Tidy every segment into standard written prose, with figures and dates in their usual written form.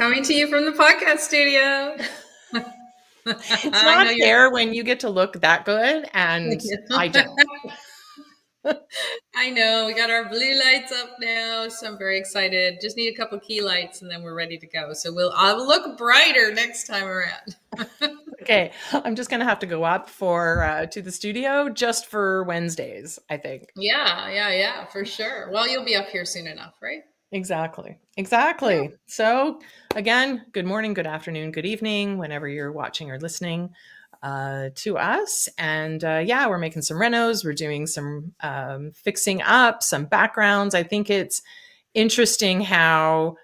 Coming to you from the podcast studio. It's I not know you're. fair when you get to look that good and I don't. I know we got our blue lights up now, so I'm very excited. Just need a couple key lights, and then we're ready to go. So I'll look brighter next time around. Okay, I'm just gonna have to go up for to the studio just for Wednesdays, I think. Yeah, for sure. Well, you'll be up here soon enough, right? Exactly. Yeah. Exactly. So again, good morning, good afternoon, good evening, whenever you're watching or listening to us. And yeah, we're making some renos. We're doing some fixing up, some backgrounds. I think it's interesting how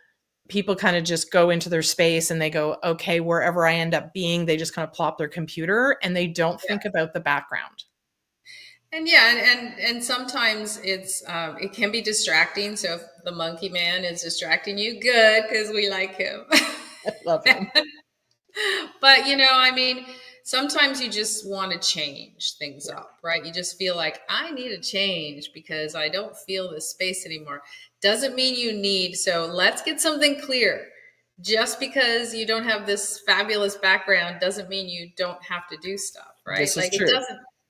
people kind of just go into their space and they go, okay, wherever I end up being, they just kind of plop their computer and they don't Yeah. think about the background. And yeah, and sometimes it can be distracting. So if the monkey man is distracting you, good, because we like him. I love him. But I mean, sometimes you just want to change things up, right? You just feel like I need a change because I don't feel this space anymore. Doesn't mean you need. So let's get something clear. Just because you don't have this fabulous background doesn't mean you don't have to do stuff, right? This is Like it true.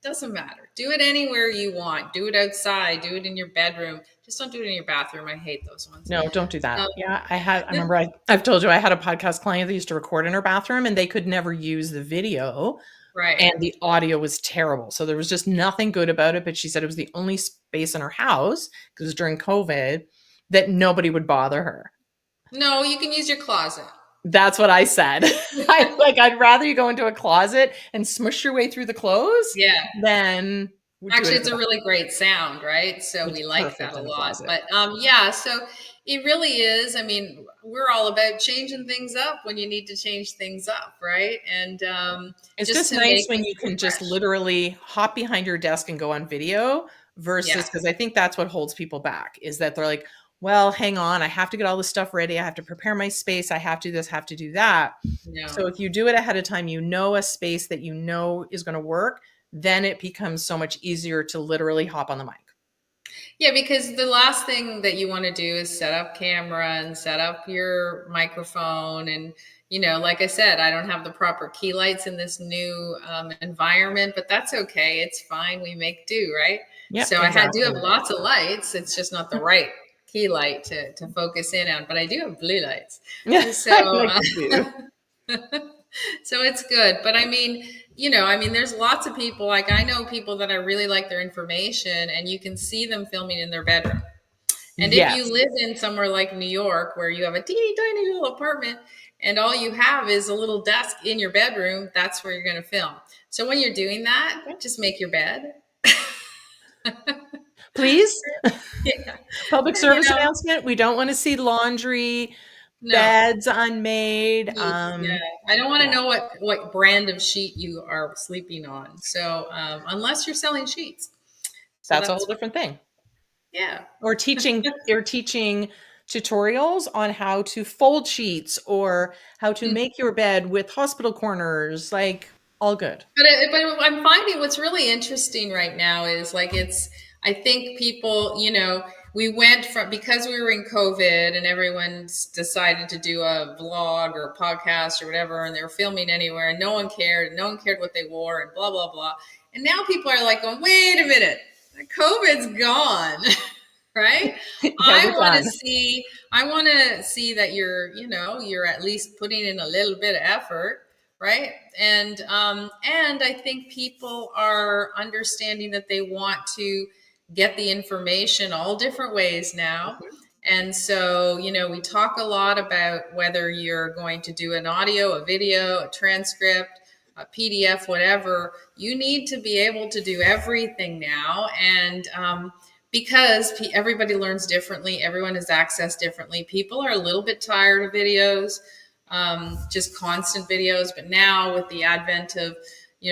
doesn't matter. Do it anywhere you want. Do it outside. Do it in your bedroom. Just don't do it in your bathroom. I hate those ones. No, don't do that. Um, Yeah, I remember I've told you I had a podcast client that used to record in her bathroom and they could never use the video right. and the audio was terrible. So there was just nothing good about it. But she said it was the only space in her house, because it was during COVID, that nobody would bother her. No, you can use your closet. That's what I said. I'd rather you go into a closet and smush your way through the clothes Yeah. than do Actually, it in it's the a bathroom. really great sound, right? So It's we like that perfect a in a lot. closet. But yeah, so it really is. I mean, we're all about changing things up when you need to change things up, right? And It's just just to nice make when things you can just fresh. literally hop behind your desk and go on video Yeah, versus, because I think that's what holds people back is that they're like, well, hang on, I have to get all this stuff ready. I have to prepare my space. I have to do this, have to do that. no. So if you do it ahead of time, you know a space that you know is going to work, then it becomes so much easier to literally hop on the mic. Yeah, because the last thing that you want to do is set up camera and set up your microphone. And, like I said, I don't have the proper key lights in this new environment, but that's okay. It's fine. We make do, right? Yep, So do have exactly. lots of lights. It's just not the right key light to focus in on, but I do have blue lights. So, I like to do. so it's good. But I mean, there's lots of people, like I know people that I really like their information and you can see them filming in their bedroom. And if you Yes, live in somewhere like New York where you have a teeny tiny little apartment and all you have is a little desk in your bedroom, that's where you're going to film. So when you're doing that, just make your bed. please. Yeah. Public And service announcement. We don't want to see laundry, no. beds unmade. Sheets, yeah. I don't want to Yeah, know what brand of sheet you are sleeping on. So unless you're selling sheets, so that's a that's whole fine. different thing. Yeah, Or teaching tutorials on how to fold sheets or how to make your bed with hospital corners, like all good. but I'm finding what's really interesting right now is like I think people, we went from, because we were in COVID and everyone's decided to do a vlog or a podcast or whatever, and they were filming anywhere and no one cared what they wore and blah, blah, blah. And now people are like going, wait a minute, COVID's gone. Right? Yeah, we're done. I want to see that you're at least putting in a little bit of effort, right? And I think people are understanding that they want to get the information all different ways now. And so, we talk a lot about whether you're going to do an audio, a video, a transcript, a PDF, whatever. You need to be able to do everything now. And because everybody learns differently, everyone has access differently. People are a little bit tired of videos, just constant videos. But now with the advent of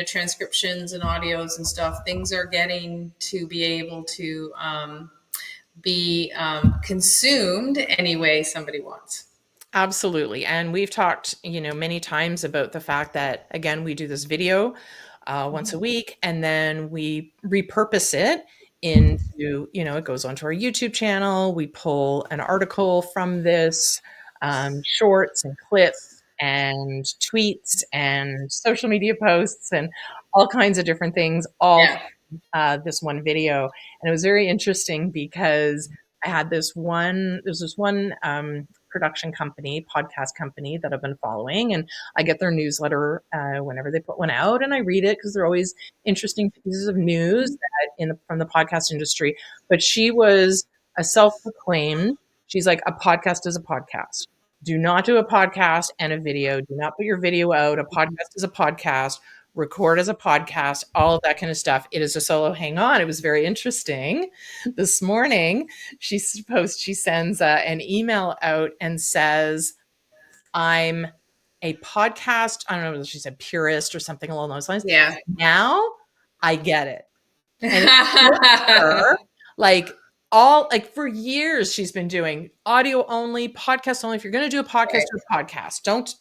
transcriptions and audios and stuff, things are getting to be able to be consumed any way somebody wants. Absolutely. And we've talked, many times about the fact that, again, we do this video once a week and then we repurpose it into, it goes onto our YouTube channel. We pull an article from this. shorts and clips and tweets and social media posts and all kinds of different things, all Yeah. from this one video. And it was very interesting because there's this one production company, podcast company that I've been following, and I get their newsletter whenever they put one out, and I read it because they're always interesting pieces of news from the podcast industry. But she was a self-proclaimed, she's like, a podcast is a podcast. Do not do a podcast and a video. Do not put your video out. A podcast is a podcast. Record as a podcast, all of that kind of stuff. It is a solo hang on. It was very interesting. This morning, she sends an email out and says, I'm a podcast, I don't know whether she said purist or something along those lines. Yeah. Now I get it. And it took her like for years she's been doing audio only, podcast only. If you're going to do a podcast, Right. do a podcast. Don't,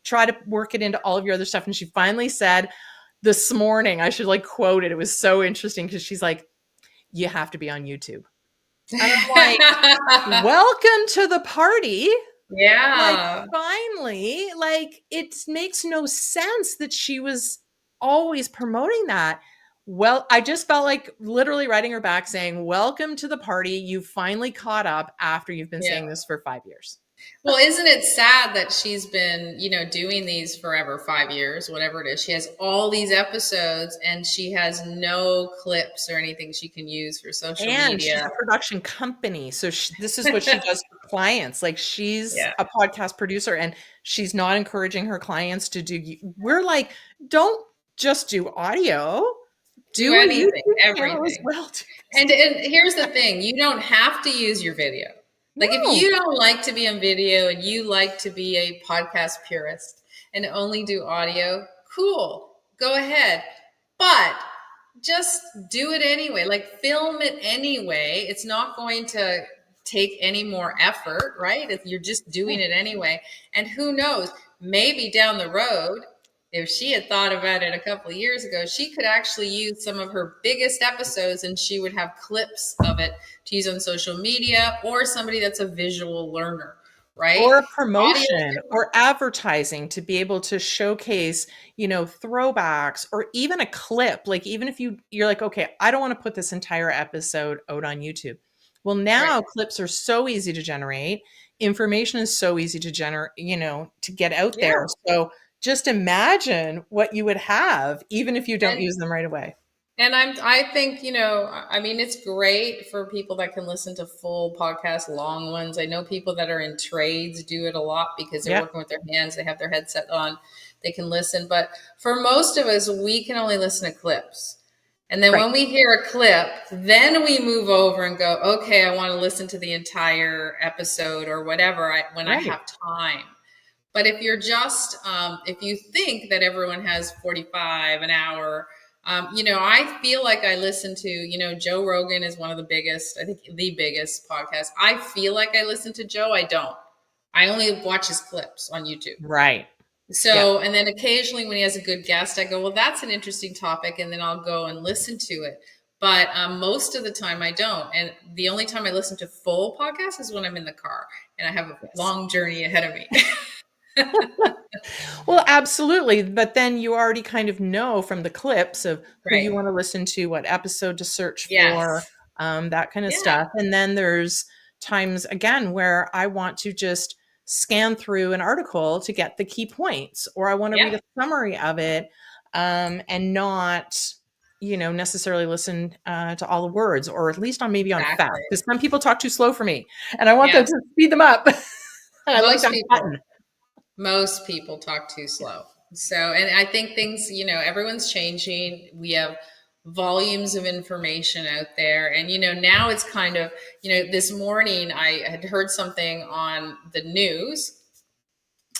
try to work it into all of your other stuff. And she finally said this morning, I should like quote it. It was so interesting because she's like, you have to be on YouTube. And I'm like, welcome to the party. Like, Yeah. finally, like, it makes no sense that she was always promoting that. Well, I just felt like literally writing her back saying, welcome to the party. You finally caught up after you've been Yeah. saying this for 5 years. Well, isn't it sad that she's been, doing these forever, 5 years, whatever it is. She has all these episodes and she has no clips or anything she can use for social And she's media. a production company. So this is what she does for clients. Like, she's Yeah. a podcast producer and she's not encouraging her clients to we're like, don't just do audio. Do a anything, YouTube channel as everything. well. And here's the thing, you don't have to use your video. Like, if No. you don't like to be on video and you like to be a podcast purist and only do audio, cool, go ahead. But just do it anyway. Like, film it anyway. It's not going to take any more effort, right? You're just doing it anyway. And who knows, maybe down the road, if she had thought about it a couple of years ago, she could actually use some of her biggest episodes and she would have clips of it to use on social media, or somebody that's a visual learner, right? Or promotion or advertising to be able to showcase, throwbacks, or even a clip. Like, even if you're like, okay, I don't want to put this entire episode out on YouTube. Well, now Right. clips are so easy to generate. Information is so easy to generate, to get out Yeah. there. So just imagine what you would have, even if you don't use them right away. And I think, it's great for people that can listen to full podcasts, long ones. I know people that are in trades do it a lot because they're working with their hands. They have their headset on, they can listen. But for most of us, we can only listen to clips. And then when we hear a clip, then we move over and go, okay, I want to listen to the entire episode or whatever when I have time. But if you're just, if you think that everyone has 45, an hour, I feel like I listen to, Joe Rogan is one of the biggest, I think the biggest podcast. I feel like I listen to Joe. I don't. I only watch his clips on YouTube. Right. So, and then occasionally when he has a good guest, I go, well, that's an interesting topic. And then I'll go and listen to it. But most of the time I don't. And the only time I listen to full podcasts is when I'm in the car and I have a long journey ahead of me. Well, absolutely. But then you already kind of know from the clips of who you want to listen to, what episode to search for, that kind of stuff. And then there's times, again, where I want to just scan through an article to get the key points, or I want to read a summary of it, and not, necessarily listen to all the words, or at least on fast. Because some people talk too slow for me and I want them to speed them up. And I like that button. Most people talk too slow. So, and I think things, everyone's changing. We have volumes of information out there. And, now it's kind of, this morning I had heard something on the news,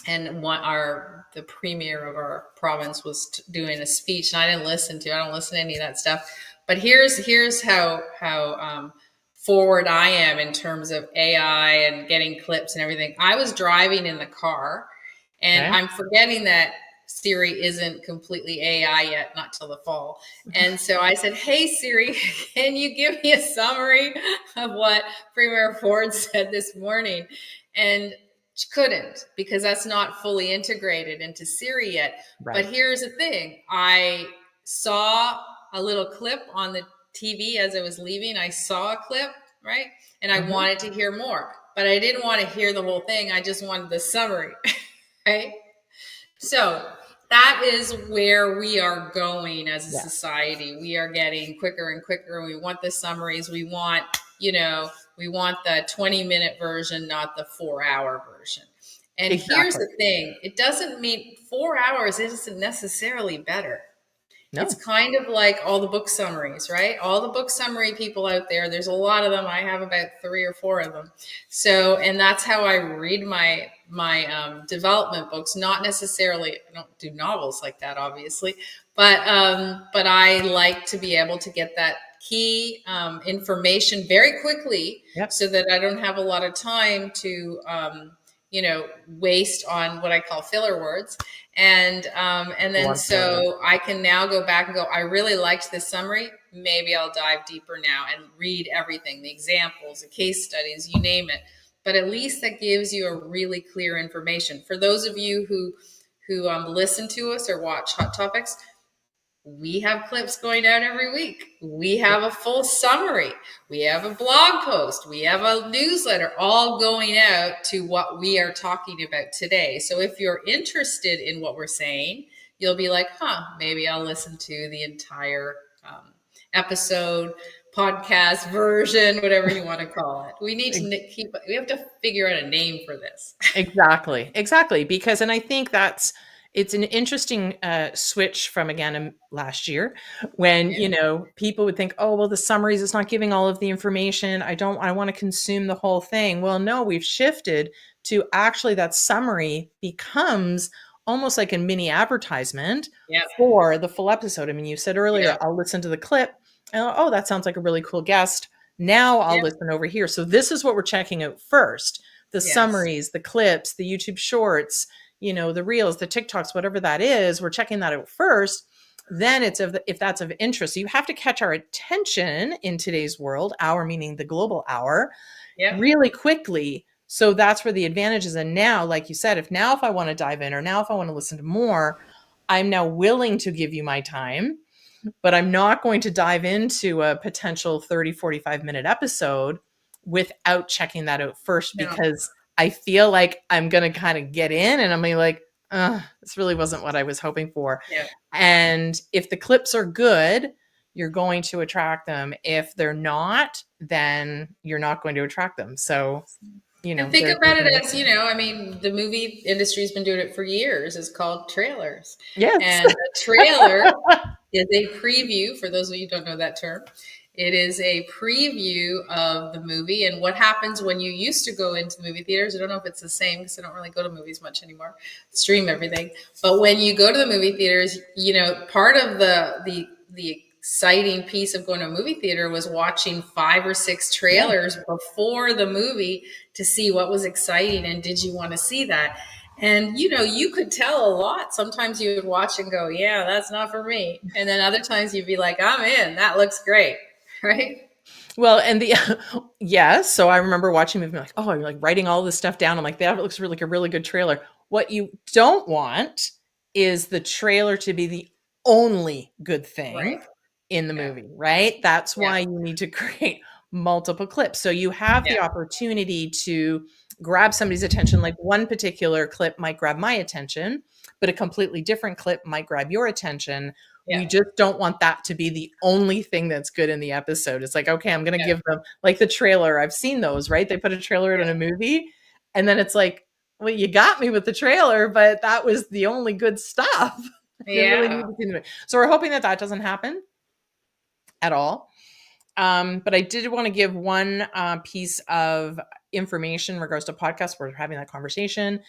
and the premier of our province was doing a speech, and I don't listen to any of that stuff. But here's how forward I am in terms of AI and getting clips and everything. I was driving in the car, and I'm forgetting that Siri isn't completely AI yet, not till the fall. And so I said, hey, Siri, can you give me a summary of what Premier Ford said this morning? And couldn't, because that's not fully integrated into Siri yet. But Right. here's the thing. I saw a little clip on the TV as I was leaving. I saw a clip, right? And I Mhm. wanted to hear more, but I didn't want to hear the whole thing. I just wanted the summary, right? So that is where we are going as a Yeah. society. We are getting quicker and quicker. We want the summaries. We want, we want the 20-minute version, not the 4-hour version. And here's Exactly. the thing, it doesn't mean 4 hours isn't necessarily better. It's No. kind of like all the book summaries, right? All the book summary people out there, there's a lot of them. I have about 3 or 4 of them. So, and that's how I read my development books. Not necessarily, I don't do novels like that, obviously, but I like to be able to get that key information very quickly, Yep. so that I don't have a lot of time to waste on what I call filler words. And Go then on forever. so I can now go back and go, I really liked this summary. Maybe I'll dive deeper now and read everything, the examples, the case studies, you name it. But at least that gives you a really clear information. For those of you who listen to us or watch Hot Topics, we have clips going out every week. We have a full summary. We have a blog post. We have a newsletter, all going out to what we are talking about today. So if you're interested in what we're saying, you'll be like, maybe I'll listen to the entire episode, podcast version, whatever you want to call it. We need to we have to figure out a name for this. Exactly. Exactly. Because, and I think it's an interesting switch from again last year when, Yeah. people would think, oh, well, the summaries, it's not giving all of the information. I want to consume the whole thing. Well, no, we've shifted to actually that summary becomes almost like a mini advertisement Yeah. for the full episode. I mean, you said earlier, Yeah. I'll listen to the clip and oh, that sounds like a really cool guest. Now I'll Yeah. listen over here. So this is what we're checking out first: the Yes. summaries, the clips, the YouTube shorts, the reels, the TikToks, whatever that is, we're checking that out first. Then it's if that's of interest. So you have to catch our attention in today's world, hour meaning the global hour, Yep. really quickly. So that's where the advantage is. And now, like you said, if I want to dive in, or now if I want to listen to more, I'm now willing to give you my time, but I'm not going to dive into a potential 30, 45-minute episode without checking that out first, No. because I feel like I'm going to kind of get in and I'm going to be like, this really wasn't what I was hoping for. Yeah. And if the clips are good, you're going to attract them. If they're not, then you're not going to attract them. So, And think there's about it the as, I mean, the movie industry's been doing it for years. It's called trailers. yes. And a trailer is a preview, for those of you who don't know that term. It is a preview of the movie and what happens when you used to go into the movie theaters. I don't know if it's the same because I don't really go to movies much anymore, stream everything. But when you go to the movie theaters, part of the exciting piece of going to a movie theater was watching 5 or 6 Yeah. trailers before the movie to see what was exciting and did you want to see that. And you could tell a lot. Sometimes you would watch and go, yeah, that's not for me. And then other times you'd be like, I'm in. That looks great. Right? Well, and the yes, so I remember watching the movie like, oh, I'm like writing all this stuff down. I'm like, that looks really like a really good trailer. What you don't want is the trailer to be the only good thing Right. in the Yeah. movie, right? That's Yeah. why you need to create multiple clips. So you have Yeah. the opportunity to grab somebody's attention. Like one particular clip might grab my attention, but a completely different clip might grab your attention. Yeah. We just don't want that to be the only thing that's good in the episode. It's like, okay, I'm going to Yeah. give them like the trailer. I've seen those, right? They put a trailer out in Yeah. a movie and then it's like, well, you got me with the trailer, but that was the only good stuff. You really need Yeah. to see the movie. So we're hoping that doesn't happen at all. But I did want to give one piece of information in regards to podcasts. We're having that conversation.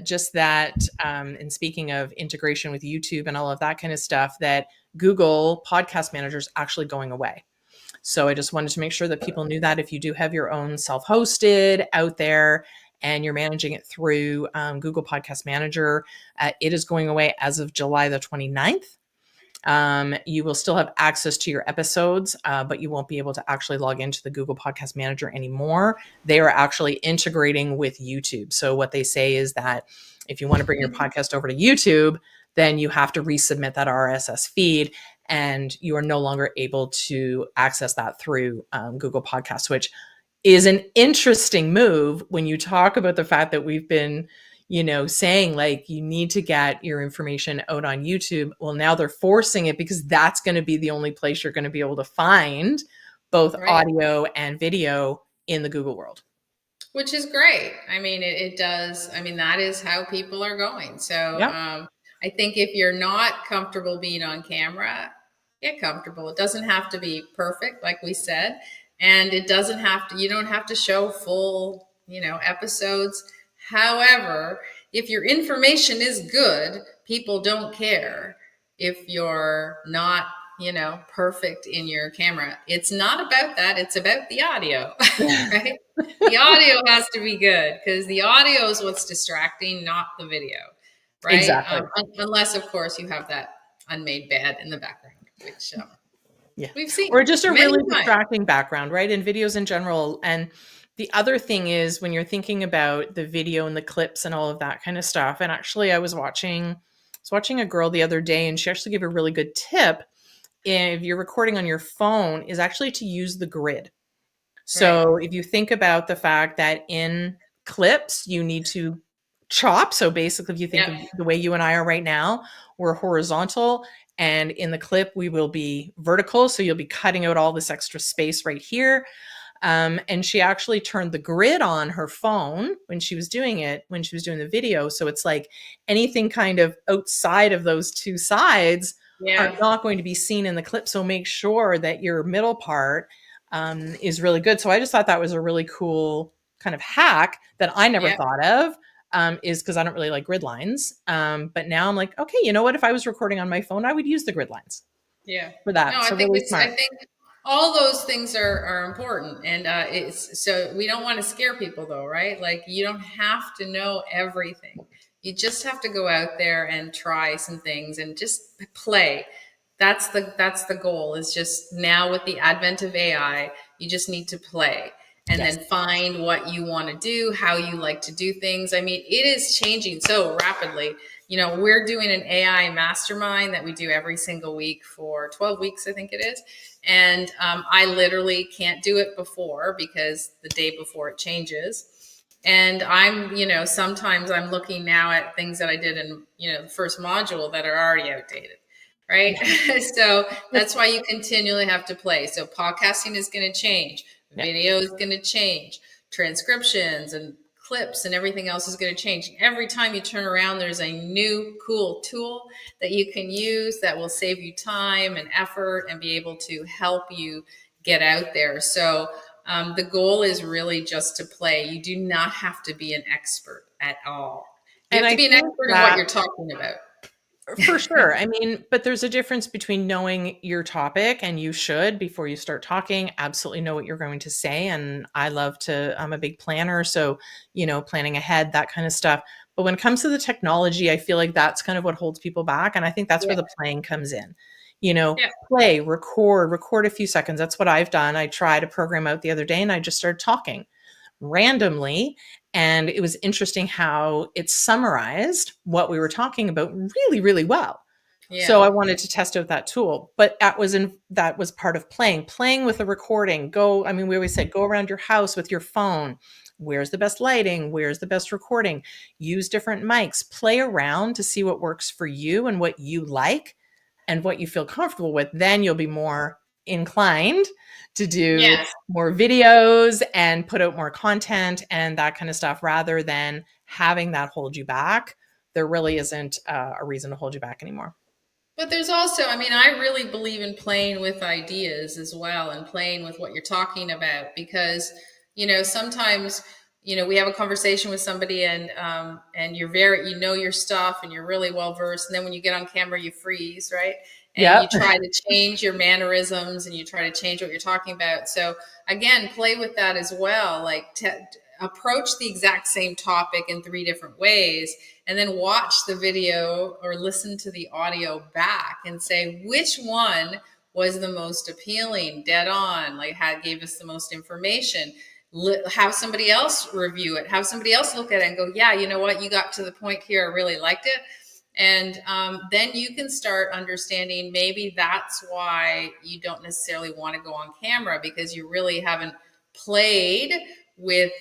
Just that, and speaking of integration with YouTube and all of that kind of stuff, that Google Podcast Manager is actually going away. So I just wanted to make sure that people knew that if you do have your own self-hosted out there and you're managing it through Google Podcast Manager, it is going away as of July the 29th. You will still have access to your episodes, but you won't be able to actually log into the Google Podcast Manager anymore. They are actually integrating with YouTube. So what they say is that if you want to bring your podcast over to YouTube, then you have to resubmit that RSS feed, and you are no longer able to access that through Google Podcasts, which is an interesting move when you talk about the fact that we've been, saying like you need to get your information out on YouTube. Well, now they're forcing it because that's going to be the only place you're going to be able to find both Right. audio and video in the Google world. Which is great. I mean, it does. I mean, that is how people are going. So Yep. I think if you're not comfortable being on camera, get comfortable. It doesn't have to be perfect, like we said. And it doesn't have to, you don't have to show full, episodes. However, if your information is good, people don't care if you're not, perfect in your camera. It's not about that. It's about the audio, right? The audio has to be good because the audio is what's distracting, not the video, right? Exactly. Unless, of course, you have that unmade bed in the background, which Yeah. we've seen Or just a many really times. distracting background, right? In videos in general. And the other thing is when you're thinking about the video and the clips and all of that kind of stuff. And actually I was watching a girl the other day, and she actually gave a really good tip. If you're recording on your phone, is actually to use the grid. Right. So if you think about the fact that in clips, you need to chop. So basically, if you think Yep. of the way you and I are right now, we're horizontal. And in the clip, we will be vertical. So you'll be cutting out all this extra space right here. And she actually turned the grid on her phone when she was doing the video. So it's like anything kind of outside of those two sides are Yeah. not going to be seen in the clip. So make sure that your middle part is really good. So I just thought that was a really cool kind of hack that I never Yeah. thought of. Is because I don't really like grid lines. But now I'm like, okay, you know what? If I was recording on my phone, I would use the grid lines Yeah. for No, that. I So think really it's, I smart. think all those things are important. And it's, so we don't want to scare people though, right? Like you don't have to know everything. You just have to go out there and try some things and just play. That's the goal, is just now with the advent of AI, you just need to play and Yes. then find what you want to do, how you like to do things. I mean, it is changing so rapidly. We're doing an AI mastermind that we do every single week for 12 weeks, I think it is. And I literally can't do it before because the day before it changes. And sometimes I'm looking now at things that I did in, the first module that are already outdated. Right. So that's why you continually have to play. So podcasting is going to change. Yeah. Video is going to change. Transcriptions and clips and everything else is going to change. Every time you turn around, there's a new cool tool that you can use that will save you time and effort and be able to help you get out there. So the goal is really just to play. You do not have to be an expert at all. You And have to I be an think expert in what that you're talking about. for sure. I mean, but there's a difference between knowing your topic, and you should, before you start talking, absolutely know what you're going to say. And I'm a big planner. So, planning ahead, that kind of stuff. But when it comes to the technology, I feel like that's kind of what holds people back. And I think that's where Yeah. the playing comes in. Yeah. Play, record a few seconds. That's what I've done. I tried a program out the other day and I just started talking randomly. And it was interesting how it summarized what we were talking about really, really well. Yeah. So I wanted to test out that tool, but that was part of playing with the recording. We always say, go around your house with your phone. Where's the best lighting? Where's the best recording? Use different mics, play around to see what works for you and what you like and what you feel comfortable with. Then you'll be more inclined to do Yes. more videos and put out more content and that kind of stuff, rather than having that hold you back. There really isn't a reason to hold you back anymore. But there's also, I mean, I really believe in playing with ideas as well and playing with what you're talking about because, sometimes, we have a conversation with somebody and you're your stuff and you're really well versed. And then when you get on camera, you freeze, right? And Yep. you try to change your mannerisms and you try to change what you're talking about. So again, play with that as well. Like approach the exact same topic in 3 different ways, and then watch the video or listen to the audio back and say which one was the most appealing, dead on, like gave us the most information. Have somebody else review it, have somebody else look at it and go, yeah, you know what, you got to the point here, I really liked it. And then you can start understanding maybe that's why you don't necessarily want to go on camera, because you really haven't played with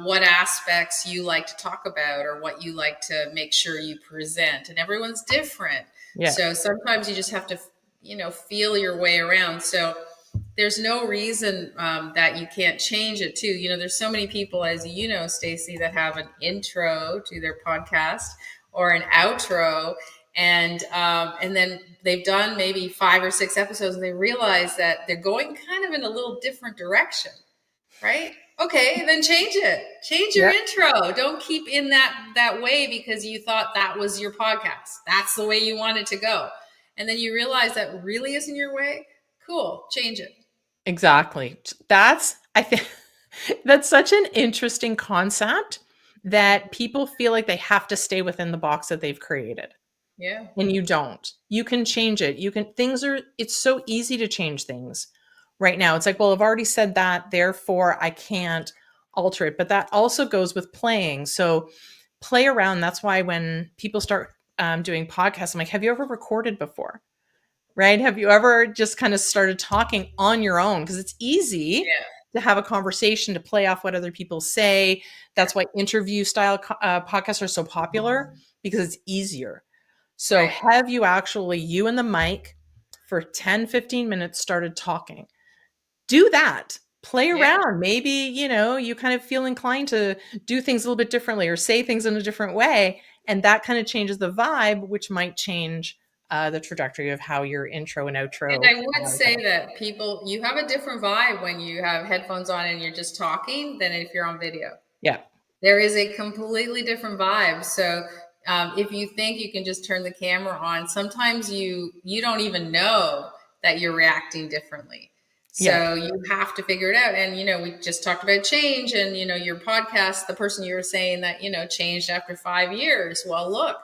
what aspects you like to talk about or what you like to make sure you present. And everyone's different. Yeah. So sometimes you just have to, feel your way around. So there's no reason that you can't change it too. There's so many people, as you know, Stacy, that have an intro to their podcast or an outro, and then they've done maybe 5 or 6 episodes, and they realize that they're going kind of in a little different direction, right? Okay, then change it. Change your Yeah. intro. Don't keep in that way because you thought that was your podcast. That's the way you want it to go, and then you realize that really isn't your way. Cool, change it. Exactly. I think that's such an interesting concept that people feel like they have to stay within the box that they've created. Yeah. And you don't. You can change it. It's so easy to change things right now. It's like, well, I've already said that, therefore I can't alter it. But that also goes with playing. So play around. That's why when people start doing podcasts, I'm like, have you ever recorded before? Right? Have you ever just kind of started talking on your own? Because it's easy Yeah. to have a conversation, to play off what other people say. That's why interview style podcasts are so popular, because it's easier. So Right. have you actually, you and the mic for 10, 15 minutes started talking? Do that. Play Yeah. around. Maybe, you kind of feel inclined to do things a little bit differently or say things in a different way. And that kind of changes the vibe, which might change the trajectory of how your intro and And outro I would say go. that you have a different vibe when you have headphones on and you're just talking than if you're on video. Yeah. There is a completely different vibe. So if you think you can just turn the camera on, sometimes you don't even know that you're reacting differently. Yeah. So you have to figure it out. And we just talked about change, and your podcast, the person you were saying that changed after 5 years. Well, look,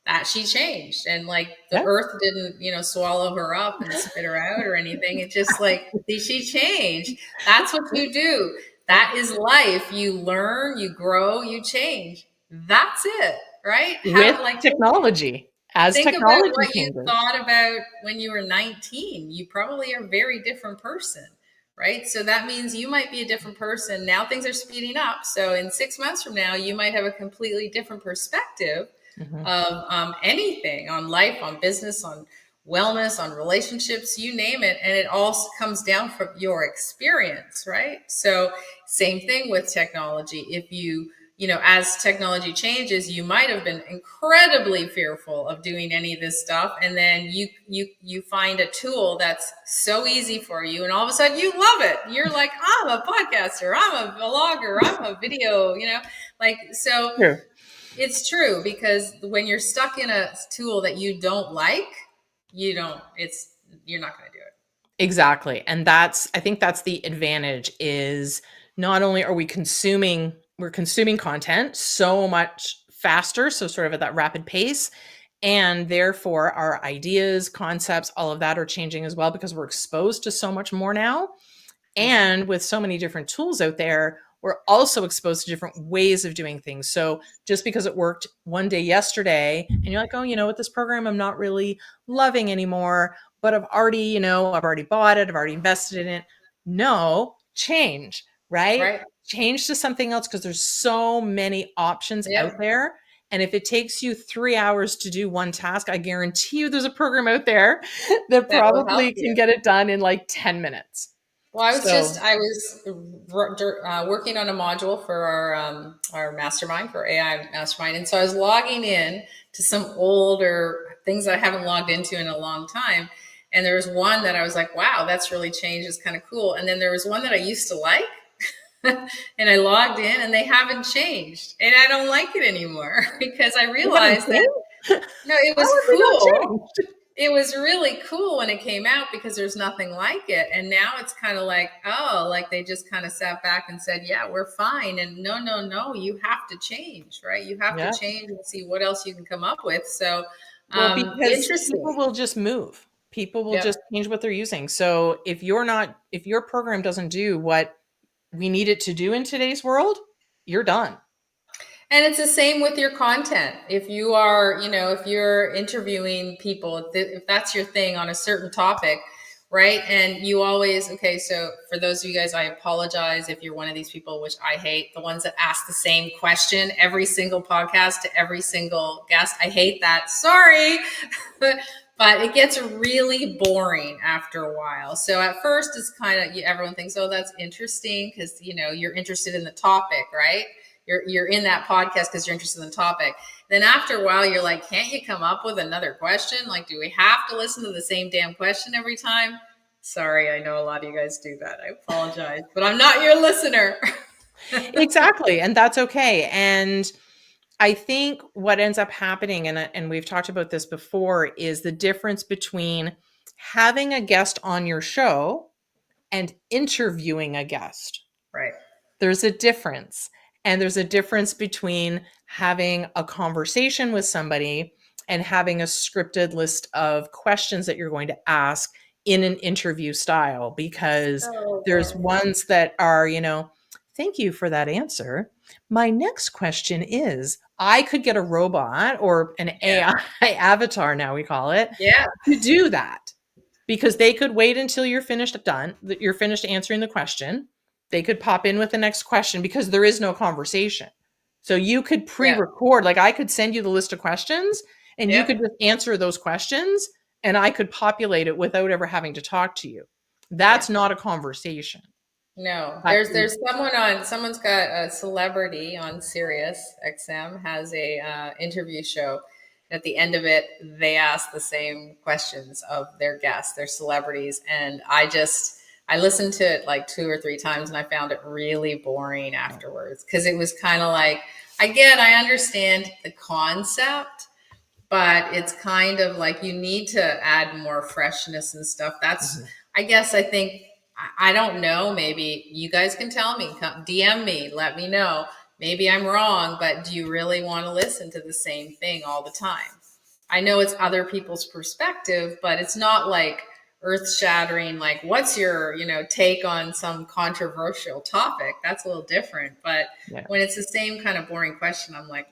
that she changed, and like the Yeah. earth didn't swallow her up and spit her out or anything. It just like she changed. That's what you do. That is life. You learn, you grow, you change. That's it, right? With technology, as Think about technology what you changes. thought about when you were 19. You probably are a very different person, right? So that means you might be a different person. Now things are speeding up. So in 6 months from now, you might have a completely different perspective Mhm. of anything, on life, on business, on wellness, on relationships, you name it. And it all comes down from your experience, right? So same thing with technology. If as technology changes, you might have been incredibly fearful of doing any of this stuff, and then you find a tool that's so easy for you, and all of a sudden you love it. You're like, I'm a podcaster, I'm a vlogger, I'm a video, like, so True. it's true, because when you're stuck in a tool that you don't like, you're not going to do it. Exactly. And I think that's the advantage, is not only are we're consuming content so much faster, so sort of at that rapid pace, and therefore our ideas, concepts, all of that are changing as well, because we're exposed to so much more now. And with so many different tools out there, we're also exposed to different ways of doing things. So just because it worked one day yesterday and you're like, oh, with this program I'm not really loving anymore, but I've already bought it, I've already invested in it. No, change, right? Right. Change to something else, because there's so many options out Yeah. there. And if it takes you 3 hours to do one task, I guarantee you there's a program out there that That will help probably can you. get it done in like 10 minutes. Well, So I was working on a module for our mastermind, for AI mastermind. And so I was logging in to some older things that I haven't logged into in a long time. And there was one that I was like, wow, that's really changed. It's kind of cool. And then there was one that I used to like, and I logged in and they haven't changed. And I don't like it anymore because I they haven't realized that, changed? no, it How was have they not cool. changed? it was really cool when it came out because there's nothing like it. And now it's kind of like, oh, like they just kind of sat back and said, yeah, we're fine. And no, no, no, you have to change, right? You have to Yeah. change and see what else you can come up with. So, Well, because people interesting. will just move. People will Yep. just change what they're using. So if your program doesn't do what we need it to do in today's world, you're done. And it's the same with your content. If you are, if you're interviewing people, if that's your thing on a certain topic, right? And you always, okay, so for those of you guys, I apologize if you're one of these people, which I hate, the ones that ask the same question every single podcast to every single guest. I hate that. Sorry. But it gets really boring after a while. So at first it's kind of, everyone thinks, oh, that's interesting because, you're interested in the topic, right? You're in that podcast because you're interested in the topic. Then after a while, you're like, can't you come up with another question? Like, do we have to listen to the same damn question every time? Sorry, I know a lot of you guys do that. I apologize, but I'm not your listener. Exactly. And that's okay. And I think what ends up happening, and we've talked about this before, is the difference between having a guest on your show and interviewing a guest. Right. There's a difference. And there's a difference between having a conversation with somebody and having a scripted list of questions that you're going to ask in an interview style, because So there's boring. ones that are, thank you for that answer. My next question is, I could get a robot or an Yeah. AI avatar, now we call it, Yeah. to do that, because they could wait until you're finished answering the question. They could pop in with the next question because there is no conversation. So you could Yeah. pre-record, like I could send you the list of questions and you Yep. could just answer those questions and I could populate it without ever having to talk to you. Yeah. That's not a conversation. No, That there's is, someone's got a celebrity on Sirius XM has a interview show. At the end of it, they ask the same questions of their guests, their celebrities, and I listened to it like two or three times, and I found it really boring afterwards because it was kind of like, I understand the concept, but it's kind of like you need to add more freshness and stuff. That's, Mhm. I guess, I think, I don't know. Maybe you guys can tell me, come DM me, let me know. Maybe I'm wrong, but do you really want to listen to the same thing all the time? I know it's other people's perspective, but it's not like earth shattering, like what's your, take on some controversial topic. That's a little different. But Yeah. when it's the same kind of boring question, I'm like,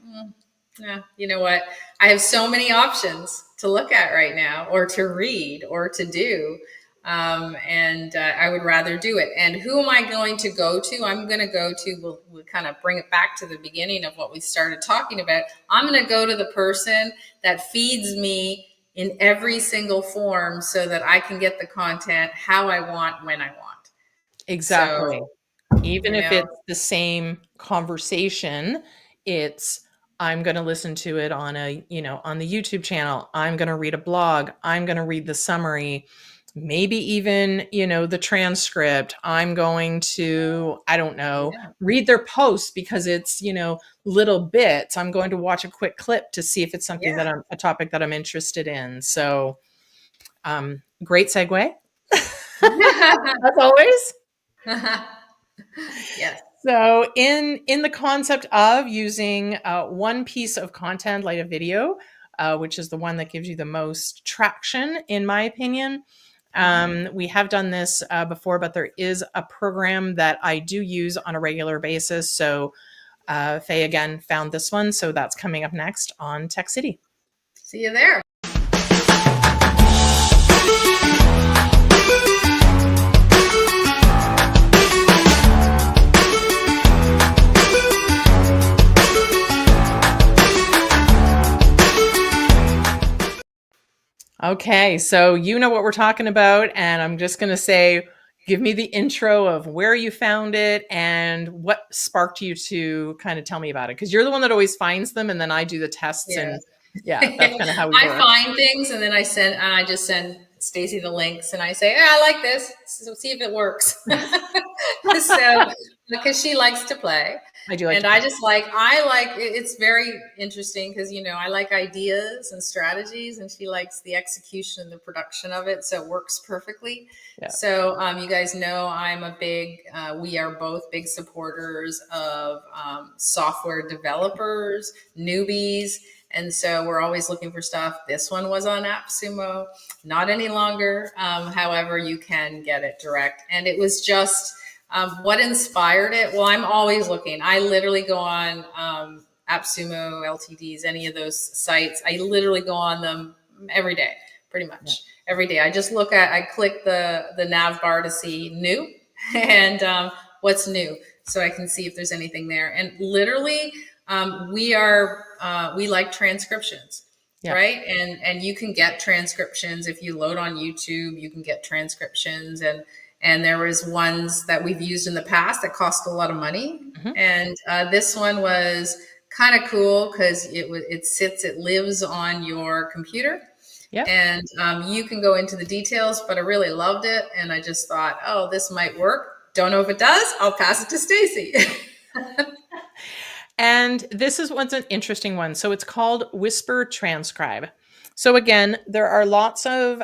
yeah, you know what? I have so many options to look at right now, or to read, or to do. And I would rather do it. And who am I going to go to? I'm going to go to, we'll kind of bring it back to the beginning of what we started talking about. I'm going to go to the person that feeds me in every single form so that I can get the content how I want, when I want. Exactly. So, Even you if know, it's the same conversation, it's I'm going to listen to it on the YouTube channel. I'm going to read a blog. I'm going to read the summary, maybe even, the transcript. I'm going to, I don't know, yeah, read their posts because it's, little bits. I'm going to watch a quick clip to see if it's something yeah. a topic that I'm interested in. So, great segue. As always. Yes. So in the concept of using one piece of content like a video, which is the one that gives you the most traction, in my opinion, Mhm. we have done this before, but there is a program that I do use on a regular basis. So Faye again found this one, so that's coming up next on Tech City. See you there. Okay, so you know what we're talking about, and I'm just going to say, give me the intro of where you found it and what sparked you to kind of tell me about it, because you're the one that always finds them, and then I do the tests, Yeah. and yeah, that's kind of how we I work. find things and then I just send Stacy the links and I say, I like this. So see if it works. So because she likes to play. I do like to And play. I like it's very interesting because I like ideas and strategies, and she likes the execution and the production of it, so it works perfectly. Yeah. So you guys know I'm a big we are both big supporters of software developers, newbies, and so we're always looking for stuff. This one was on AppSumo, not any longer. However, you can get it direct, and it was just what inspired it? Well, I'm always looking. I literally go on AppSumo, LTDs, any of those sites. I literally go on them every day, pretty Yeah. much every day. I click the nav bar to see new and what's new, so I can see if there's anything there. And literally, we like transcriptions, Yeah. right? And you can get transcriptions if you load on YouTube. You can get transcriptions, and there was ones that we've used in the past that cost a lot of money. Mhm. And this one was kind of cool because it lives on your computer, Yep. and you can go into the details. But I really loved it, and I just thought, oh, this might work. Don't know if it does. I'll pass it to Stacy. And this is what's an interesting one. So it's called Whisper Transcribe. So again, there are lots of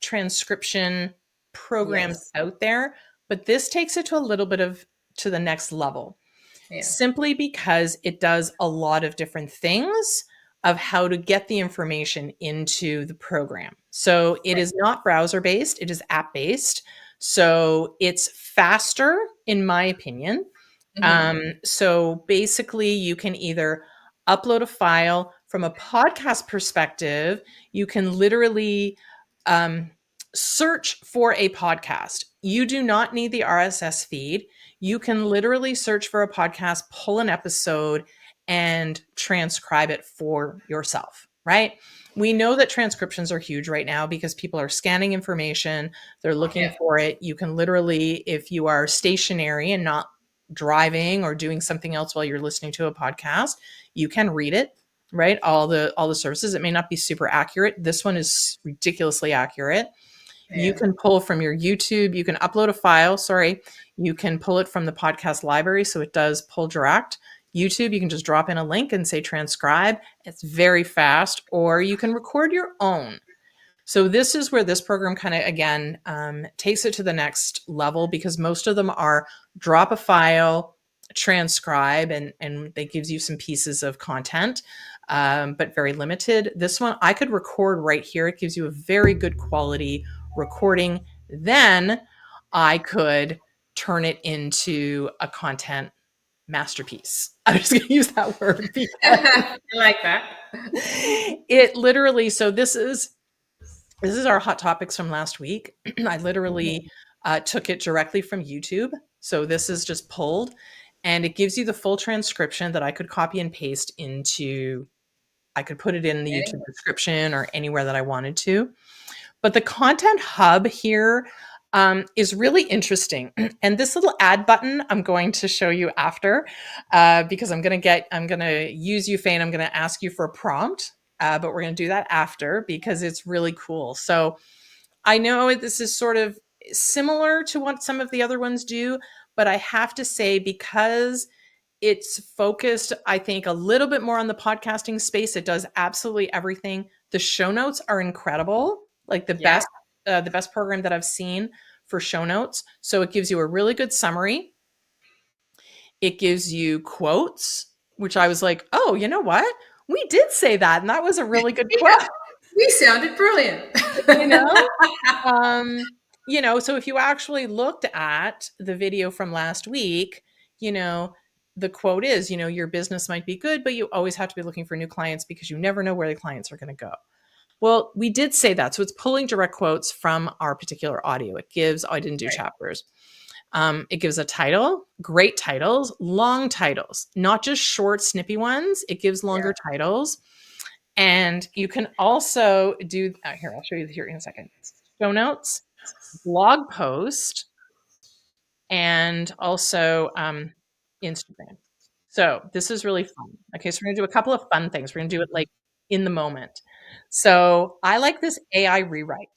transcription programs Yes. out there, but this takes it to a little bit of to the next level, Yeah. simply because it does a lot of different things of how to get the information into the program. So it Right. is not browser based, it is app based. So it's faster, in my opinion. Hmm. So basically, you can either upload a file from a podcast perspective, you can literally um, search for a podcast. You do not need the RSS feed. You can literally search for a podcast, pull an episode, and transcribe it for yourself, right? We know that transcriptions are huge right now because people are scanning information, they're looking Yeah. for it. You can literally, if you are stationary and not driving or doing something else while you're listening to a podcast, you can read it, right? All the services. It may not be super accurate. This one is ridiculously accurate. You Yeah. can pull from your YouTube, you can upload a file, sorry, you can pull it from the podcast library, so it does pull direct. YouTube, you can just drop in a link and say transcribe. It's very fast, or you can record your own. So this is where this program kind of again takes it to the next level, because most of them are drop a file, transcribe, and they gives you some pieces of content, but very limited. This one I could record right here. It gives you a very good quality recording. Then I could turn it into a content masterpiece. I'm just going to use that word because I like that. it literally. So this is our hot topics from last week. I literally took it directly from YouTube. So this is just pulled, and it gives you the full transcription that I could copy and paste into. I could put it in the YouTube description or anywhere that I wanted to. But the content hub here is really interesting. And this little add button I'm going to show you after, because I'm going to use you, Fane. I'm going to ask you for a prompt, but we're going to do that after because it's really cool. So I know this is sort of similar to what some of the other ones do, but I have to say, because it's focused, I think, a little bit more on the podcasting space, it does absolutely everything. The show notes are incredible, like Yeah. the best program that I've seen for show notes. So it gives you a really good summary. It gives you quotes, which I was like, oh, you know what? We did say that, and that was a really good quote. Yeah. We sounded brilliant. You know, Um, so if you actually looked at the video from last week, you know, the quote is, your business might be good, but you always have to be looking for new clients because you never know where the clients are going to go. Well, we did say that. So it's pulling direct quotes from our particular audio. I didn't do Right. chapters. It gives a title, great titles, long titles, not just short, snippy ones. It gives Yeah. longer titles. And you can also do, here, I'll show you here in a second. Show notes, blog post, and also Instagram. So this is really fun. Okay, so we're gonna do a couple of fun things. We're gonna do it like in the moment. So I like this AI rewrite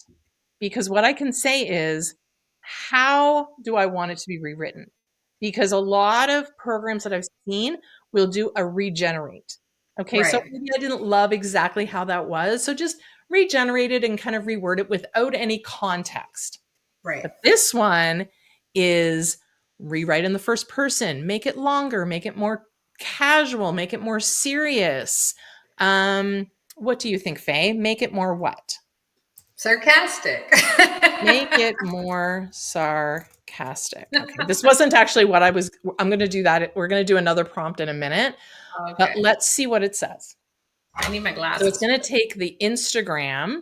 because what I can say is, how do I want it to be rewritten? because a lot of programs that I've seen will do a regenerate. Okay, so Right. maybe I didn't love exactly how that was. So just regenerate it and kind of reword it without any context. Right. But this one is rewrite in the first person, make it longer, make it more casual, make it more serious. What do you think, Faye? Make it more what? Sarcastic. Make it more sarcastic. Okay. This wasn't actually what I'm going to do that. We're going to do another prompt in a minute, but Okay. let's see what it says. I need my So it's glasses going for to this. take the Instagram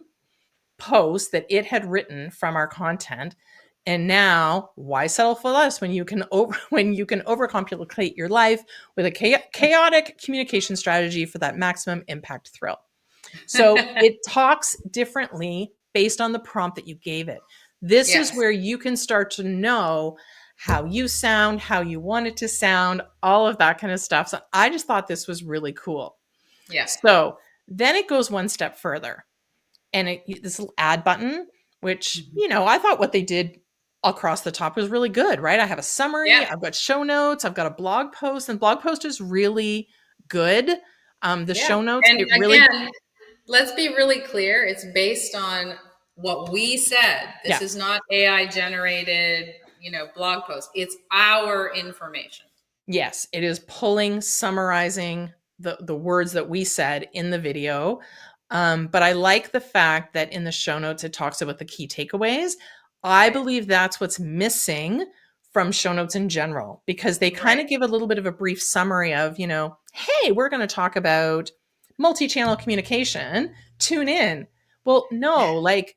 post that it had written from our content. And now, why settle for less when you can overcomplicate your life with a chaotic communication strategy for that maximum impact thrill? So it talks differently based on the prompt that you gave it. This is Yes. where you can start to know how you sound, how you want it to sound, all of that kind of stuff. So I just thought this was really cool. Yeah. So then it goes one step further, and this little add button, which, Mhm. I thought what they did across the top was really good, right? I have a summary, Yeah. I've got show notes, I've got a blog post, and blog post is really good. The Yeah. show notes, And it really, again, let's be really clear. It's based on what we said. This yeah. is not AI generated, blog post. It's our information. Yes, it is pulling, summarizing the words that we said in the video. But I like the fact that in the show notes it talks about the key takeaways. I Right. believe that's what's missing from show notes in general, because they kind Right. of give a little bit of a brief summary of, hey, we're going to talk about multi-channel communication. Tune in. Well, no, like,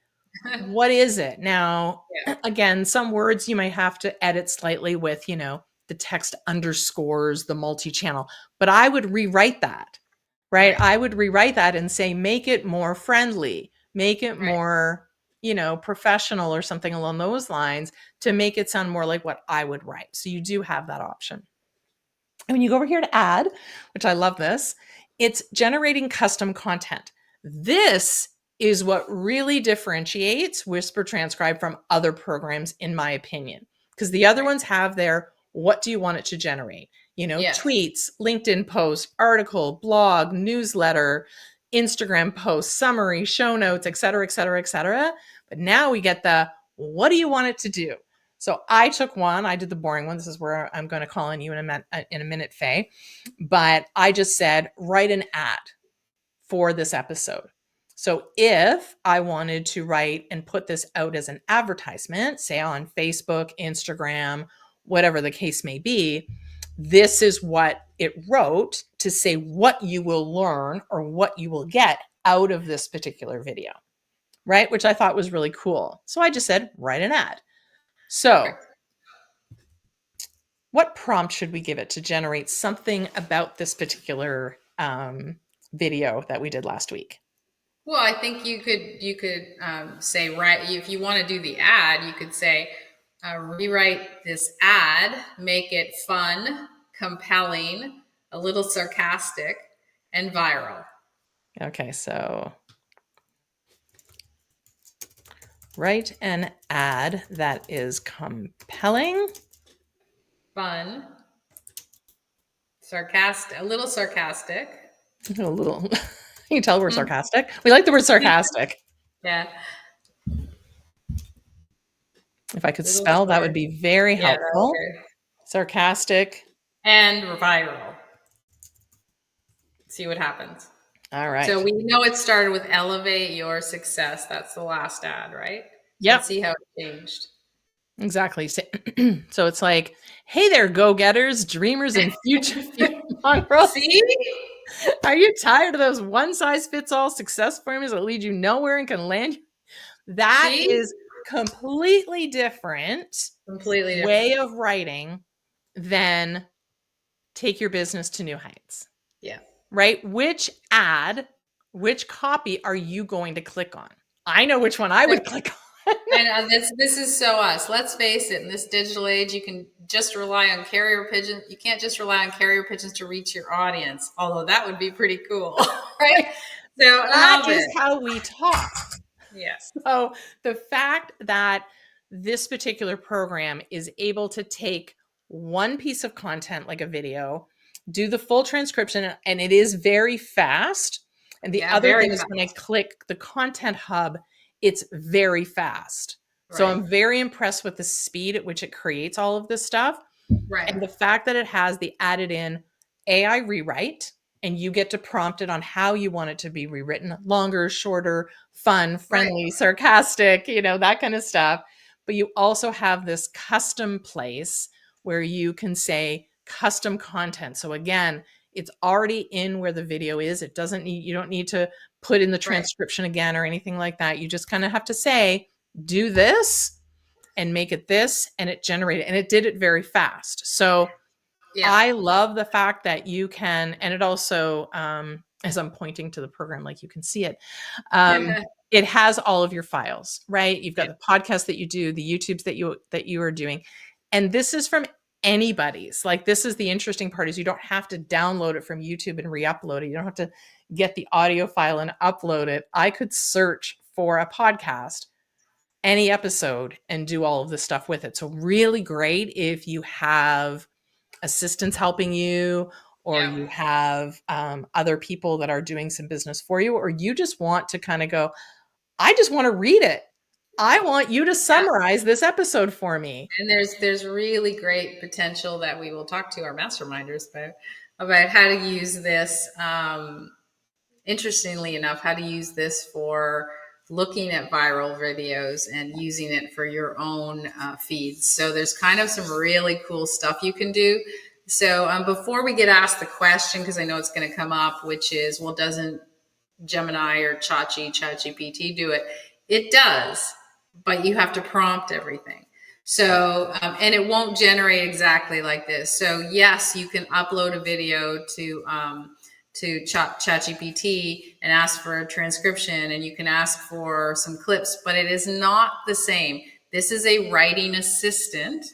what is it? Now, Yeah. again, some words you might have to edit slightly with, the text underscores the multi-channel, but I would rewrite that, right? Right. I would rewrite that and say, make it more friendly, make it Right. more, professional or something along those lines to make it sound more like what I would write. So you do have that option. And when you go over here to add, which I love this, it's generating custom content. This is what really differentiates Whisper Transcribe from other programs, in my opinion, because the other Right. ones have their what do you want it to generate? Yes. Tweets, LinkedIn post, article, blog, newsletter, Instagram post, summary, show notes, et cetera, et cetera, et cetera. But now we get the what do you want it to do? So I took one. I did the boring one. This is where I'm going to call on you in a minute, Faye. But I just said, write an ad for this episode. So if I wanted to write and put this out as an advertisement, say on Facebook, Instagram, whatever the case may be, this is what it wrote to say what you will learn or what you will get out of this particular video, right? Which I thought was really cool. So I just said, write an ad. So Perfect. what prompt should we give it to generate something about this particular video that we did last week? Well, I think you could say, right, if you want to do the ad, you could say, rewrite this ad, make it fun, compelling, a little sarcastic, and viral. Okay, so write an ad that is compelling, Fun, sarcastic, a little sarcastic. a little. You can tell we're sarcastic. We like the word sarcastic. Yeah, If I could little spell, that would sarc. be very Yeah, that's helpful. good. Sarcastic. And viral. See what happens. All So right. we know it started with elevate your success. That's the last ad, right? Yep, Let's see how it changed. exactly. So it's like, hey there, go-getters, dreamers, and future mongrels. See? Are you tired of those one-size-fits-all success formulas that lead you nowhere and can land? That See? is completely different Completely way different. of writing than take your business to new heights, Yeah. right? Which copy are you going to click on? I know which one I would click on. And this is so us. Let's face it. In this digital age, you can just rely on carrier pigeons. You can't just rely on carrier pigeons to reach your audience. Although that would be pretty cool, right? So That love is it. how we talk. Yeah. So the fact that this particular program is able to take one piece of content like a video, do the full transcription, and it is very fast. And the Yeah, other very thing is fast. when I click the content hub, it's very fast. So Right. I'm very impressed with the speed at which it creates all of this stuff. Right. And the fact that it has the added in AI rewrite, and you get to prompt it on how you want it to be rewritten, longer, shorter, fun, Right. friendly, sarcastic, that kind of stuff. But you also have this custom place where you can say custom content. So again, it's already in where the video is. It doesn't need, you don't need to put in the Right. transcription again or anything like that. You just kind of have to say, do this and make it this, and it generated, and it did it very fast. So Yeah. I love the fact that you can, and it also, as I'm pointing to the program, like you can see it, um, it has all of your files, right? You've got Yeah. the podcast that you do, the YouTubes that you are doing, and this is from anybody's. Like, this is the interesting part, is you don't have to download it from YouTube and re-upload it. You don't have to get the audio file and upload it. I could search for a podcast, any episode, and do all of this stuff with it. So really great if you have assistants helping you, or Yeah. you have other people that are doing some business for you, or you just want to kind of go, I just want to read it. I want you to Yeah. summarize this episode for me. And there's really great potential that we will talk to our masterminders about how to use this. Interestingly enough, how to use this for looking at viral videos and using it for your own feeds. So there's kind of some really cool stuff you can do. So before we get asked the question, because I know it's going to come up, which is, well, doesn't Gemini or ChatGPT do it? It does, but you have to prompt everything. So, and it won't generate exactly like this. So, yes, you can upload a video to ChatGPT and ask for a transcription, and you can ask for some clips, but it is not the same. This is a writing assistant,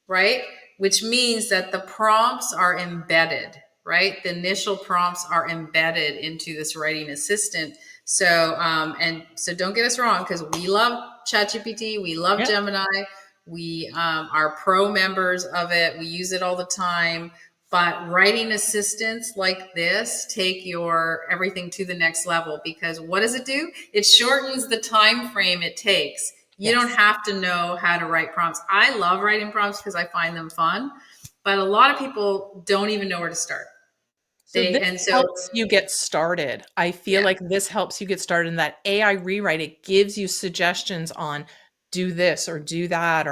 right? Which means that the prompts are embedded, right? The initial prompts are embedded into this writing assistant. So, and so don't get us wrong, because we love ChatGPT, we love Yeah. Gemini, we are pro members of it, we use it all the time. But writing assistants like this take your everything to the next level, because what does it do? It shortens the time frame it takes. You don't Yes. have to know how to write prompts. I love writing prompts because I find them fun, but a lot of people don't even know where to start. So this And so, helps you get started. I feel yeah, like this helps you get started in that AI rewrite. It gives you suggestions on do this or do that,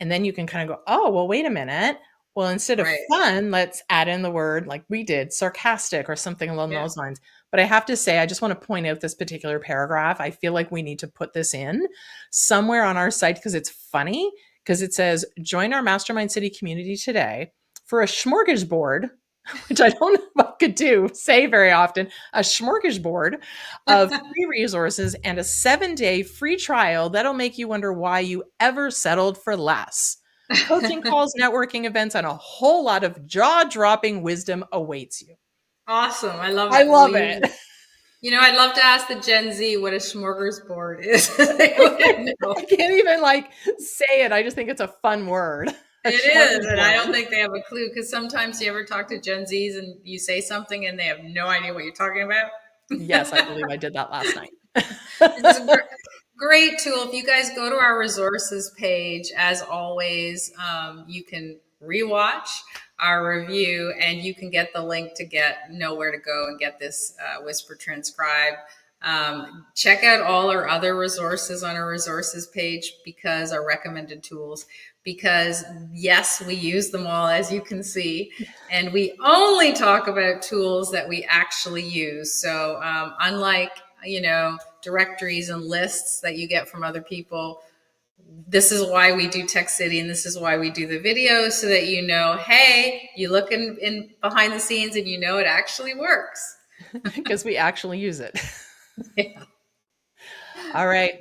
and then you can kind of go, oh, well, wait a minute. Well, instead of right. fun, let's add in the word like we did, sarcastic or something along Yeah. those lines. But I have to say, I just want to point out this particular paragraph. I feel like we need to put this in somewhere on our site because it's funny, because it says, join our Mastermind City community today for a smorgasbord, which I don't know if I could say very often, a smorgasbord of free resources and a 7-day free trial that'll make you wonder why you ever settled for less. Coaching calls, networking events, and a whole lot of jaw-dropping wisdom awaits you. Awesome. I love I it. love it. I'd love to ask the Gen Z what a smorgasbord is. They wouldn't know. I can't even say it. I just think it's a fun word. A It is, and I don't smorgasbord. think they have a clue, because sometimes you ever talk to Gen Zs and you say something and they have no idea what you're talking about. Yes, I believe I did that last night. This is a great tool. If you guys go to our resources page, as always, you can rewatch our review, and you can get the link to know where to go and get this Whisper transcribe. Check out all our other resources on our resources page, because our recommended tools, because yes, we use them all, as you can see, and we only talk about tools that we actually use. So unlike directories and lists that you get from other people, this is why we do Tech City, and this is why we do the videos, so that hey, you look in behind the scenes and it actually works. Because we actually use it. Yeah. All right.